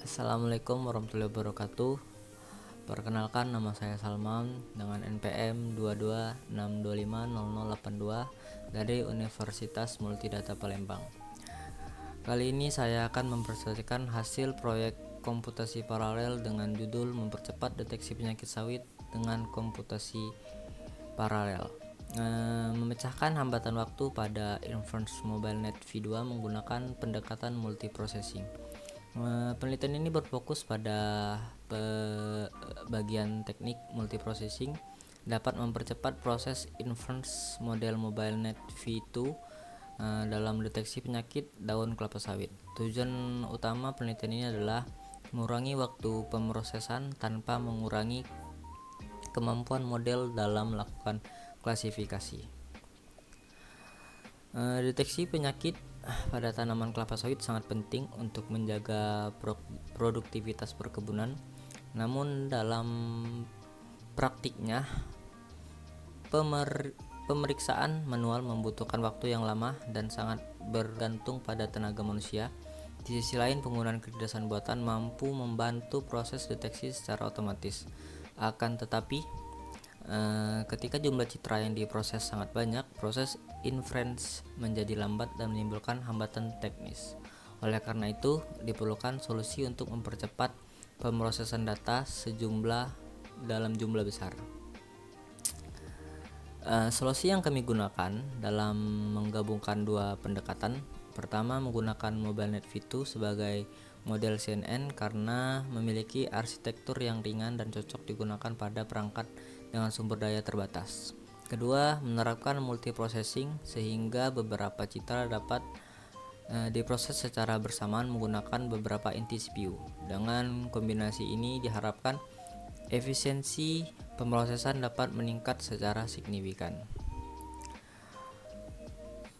Assalamualaikum warahmatullahi wabarakatuh. Perkenalkan, nama saya Salman dengan NPM 226250082 dari Universitas Multidata Palembang. Kali ini saya akan mempresentasikan hasil proyek komputasi paralel dengan judul mempercepat deteksi penyakit sawit dengan komputasi paralel. Memecahkan hambatan waktu pada Inference MobileNet V2 menggunakan pendekatan multiprocessing. Penelitian ini berfokus pada bagian teknik multiprocessing dapat mempercepat proses inference model MobileNet V2 dalam deteksi penyakit daun kelapa sawit. Tujuan utama penelitian ini adalah mengurangi waktu pemrosesan tanpa mengurangi kemampuan model dalam melakukan klasifikasi. Deteksi penyakit pada tanaman kelapa sawit sangat penting untuk menjaga produktivitas perkebunan. Namun dalam praktiknya, pemeriksaan manual membutuhkan waktu yang lama dan sangat bergantung pada tenaga manusia. Di sisi lain, penggunaan kecerdasan buatan mampu membantu proses deteksi secara otomatis. Akan tetapi, ketika jumlah citra yang diproses sangat banyak, proses inference menjadi lambat dan menimbulkan hambatan teknis. Oleh karena itu, diperlukan solusi untuk mempercepat pemrosesan data dalam jumlah besar. Solusi yang kami gunakan dalam menggabungkan dua pendekatan. Pertama, menggunakan MobileNet V2 sebagai model CNN karena memiliki arsitektur yang ringan dan cocok digunakan pada perangkat dengan sumber daya terbatas. Kedua, menerapkan multiprocessing sehingga beberapa citra dapat diproses secara bersamaan menggunakan beberapa inti CPU. Dengan kombinasi ini diharapkan efisiensi pemrosesan dapat meningkat secara signifikan.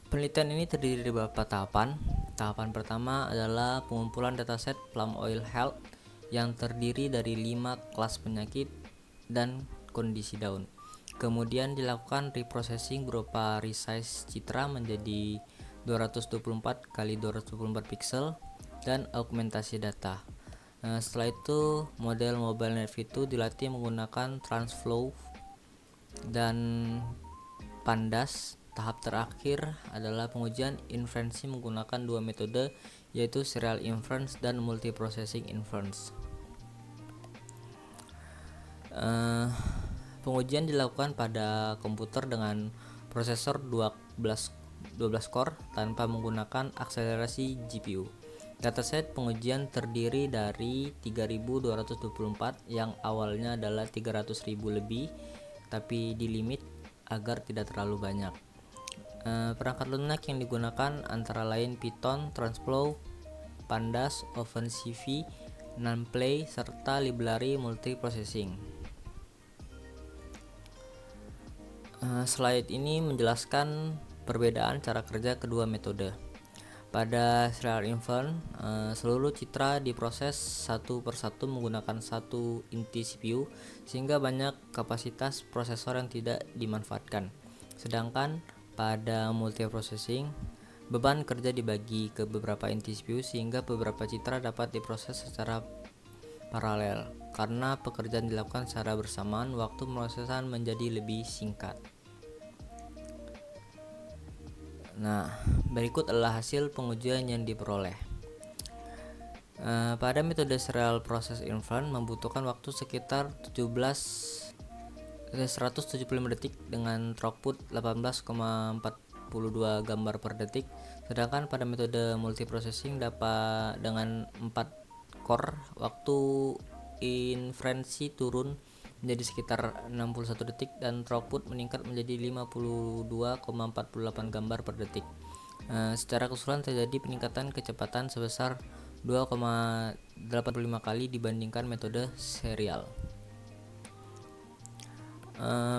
Penelitian ini terdiri dari beberapa tahapan. Tahapan pertama adalah pengumpulan dataset Palm Oil Health yang terdiri dari 5 kelas penyakit dan kondisi daun. Kemudian dilakukan reprocessing berupa resize citra menjadi 224 x 224 pixel dan augmentasi data. Setelah itu, model MobileNet V2 dilatih menggunakan TransFlow dan Pandas. Tahap terakhir adalah pengujian inferensi menggunakan dua metode, yaitu serial inference dan multiprocessing inference. Pengujian dilakukan pada komputer dengan prosesor 12 core tanpa menggunakan akselerasi GPU. Dataset pengujian terdiri dari 3224 yang awalnya adalah 300.000 lebih, tapi di limit agar tidak terlalu banyak. Perangkat lunak yang digunakan antara lain Python, TransFlow, Pandas, OpenCV, NumPy, serta library multiprocessing. Slide ini menjelaskan perbedaan cara kerja kedua metode. Pada serial inference, seluruh citra diproses satu persatu menggunakan satu inti CPU sehingga banyak kapasitas prosesor yang tidak dimanfaatkan. Sedangkan pada multiprocessing, beban kerja dibagi ke beberapa inti CPU sehingga beberapa citra dapat diproses secara paralel. Karena pekerjaan dilakukan secara bersamaan, waktu pemrosesan menjadi lebih singkat. Nah, berikut adalah hasil pengujian yang diperoleh. Pada metode serial process inference membutuhkan waktu sekitar 175 detik dengan throughput 18,42 gambar per detik, sedangkan pada metode multiprocessing dapat dengan 4 core waktu inferensi turun menjadi sekitar 61 detik dan throughput meningkat menjadi 52,48 gambar per detik. Secara keseluruhan terjadi peningkatan kecepatan sebesar 2,85 kali dibandingkan metode serial.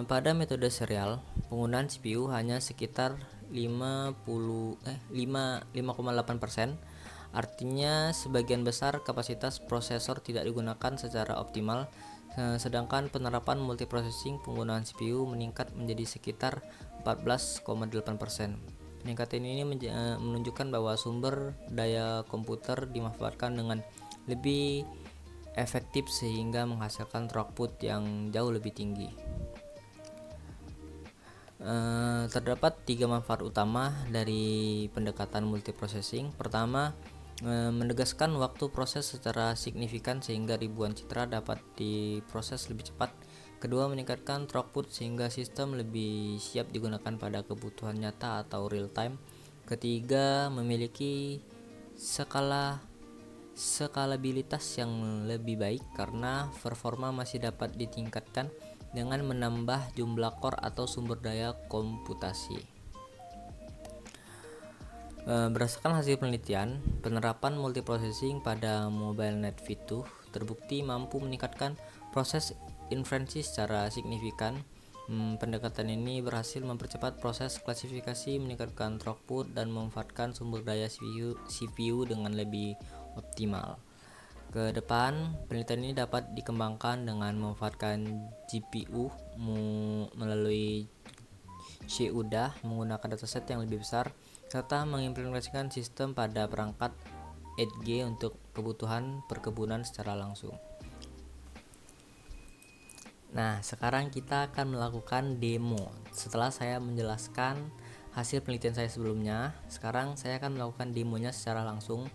Pada metode serial, penggunaan CPU hanya sekitar 5,8%. Artinya sebagian besar kapasitas prosesor tidak digunakan secara optimal, sedangkan penerapan multiprocessing penggunaan CPU meningkat menjadi sekitar 14,8%. Peningkatan ini menunjukkan bahwa sumber daya komputer dimanfaatkan dengan lebih efektif sehingga menghasilkan throughput yang jauh lebih tinggi. Terdapat 3 manfaat utama dari pendekatan multiprocessing. Pertama, menegaskan waktu proses secara signifikan sehingga ribuan citra dapat diproses lebih cepat. Kedua, meningkatkan throughput sehingga sistem lebih siap digunakan pada kebutuhan nyata atau real time. Ketiga, memiliki skalabilitas yang lebih baik karena performa masih dapat ditingkatkan dengan menambah jumlah core atau sumber daya komputasi. Berdasarkan hasil penelitian, penerapan multiprocessing pada Mobile Net V2 terbukti mampu meningkatkan proses inferensi secara signifikan. Pendekatan ini berhasil mempercepat proses klasifikasi, meningkatkan throughput, dan memanfaatkan sumber daya CPU dengan lebih optimal. Ke depan, penelitian ini dapat dikembangkan dengan memanfaatkan GPU melalui CUDA menggunakan dataset yang lebih besar, serta mengimplementasikan sistem pada perangkat 8G untuk kebutuhan perkebunan secara langsung. Nah, sekarang kita akan melakukan demo. Setelah saya menjelaskan hasil penelitian saya sebelumnya, sekarang saya akan melakukan demonya secara langsung.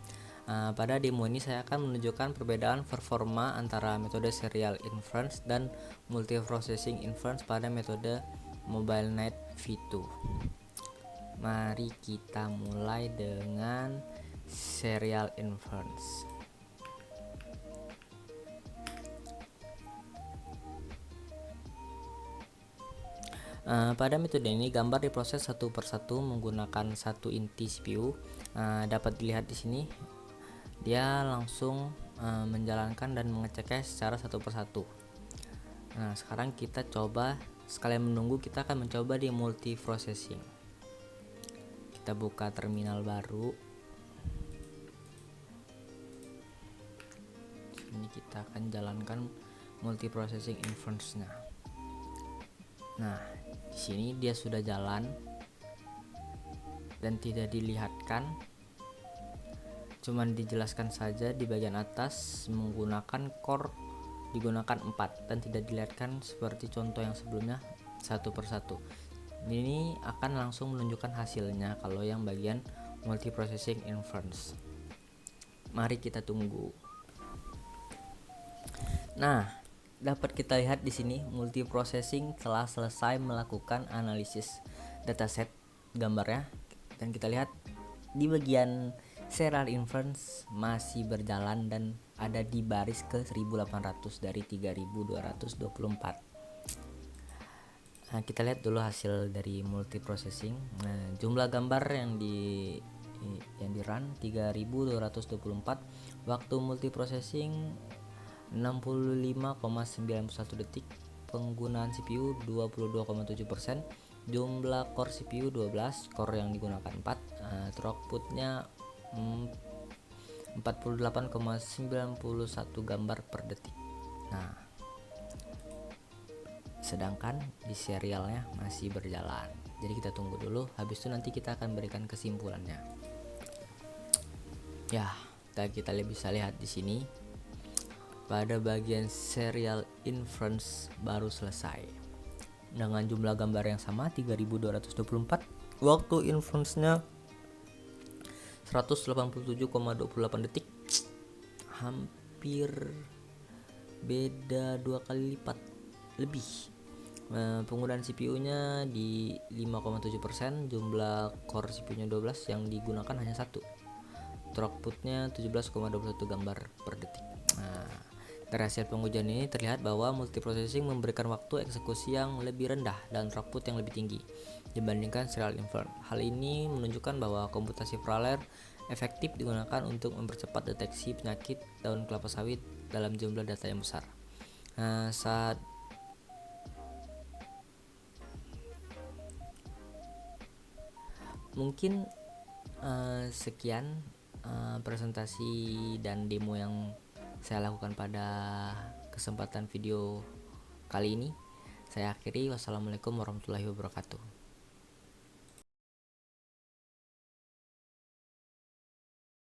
Pada demo ini saya akan menunjukkan perbedaan performa antara metode serial inference dan multiprocessing inference pada metode Mobile Net V2. Mari kita mulai dengan serial inference. Pada metode ini gambar diproses satu persatu menggunakan satu inti CPU. Dapat dilihat di sini dia langsung menjalankan dan mengeceknya secara satu persatu. Nah, sekarang kita coba, sekalian menunggu kita akan mencoba di multiprocessing. Kita buka terminal baru. Ini kita akan jalankan multiprocessing inference-nya. Nah, di sini dia sudah jalan dan tidak dilihatkan, cuman dijelaskan saja di bagian atas menggunakan core digunakan 4 dan tidak dilihatkan seperti contoh yang sebelumnya satu persatu. Ini akan langsung menunjukkan hasilnya kalau yang bagian multiprocessing inference. Mari kita tunggu. Nah, dapat kita lihat di sini multiprocessing telah selesai melakukan analisis dataset gambarnya, dan kita lihat di bagian serial inference masih berjalan dan ada di baris ke 1800 dari 3224. Nah, kita lihat dulu hasil dari multiprocessing. Nah, jumlah gambar yang di run 3224, waktu multiprocessing 65,91 detik, penggunaan CPU 22,7%, jumlah core CPU 12, core yang digunakan 4, throughputnya 48,91 gambar per detik. Nah, sedangkan di serialnya masih berjalan. Jadi kita tunggu dulu, habis itu nanti kita akan berikan kesimpulannya. Ya, kita bisa lihat di sini pada bagian serial inference baru selesai dengan jumlah gambar yang sama 3224, waktu inference-nya 187,28 detik, hampir beda 2 kali lipat lebih. Penggunaan CPU-nya di 5,7%, jumlah core CPU-nya 12, yang digunakan hanya satu. Throughput-nya 17,21 gambar per detik. Nah, dari hasil pengujian ini terlihat bahwa multiprocessing memberikan waktu eksekusi yang lebih rendah dan throughput yang lebih tinggi dibandingkan serial inference. Hal ini menunjukkan bahwa komputasi paralel efektif digunakan untuk mempercepat deteksi penyakit daun kelapa sawit dalam jumlah data yang besar. Mungkin sekian presentasi dan demo yang saya lakukan pada kesempatan video kali ini. Saya akhiri. Wassalamualaikum warahmatullahi wabarakatuh.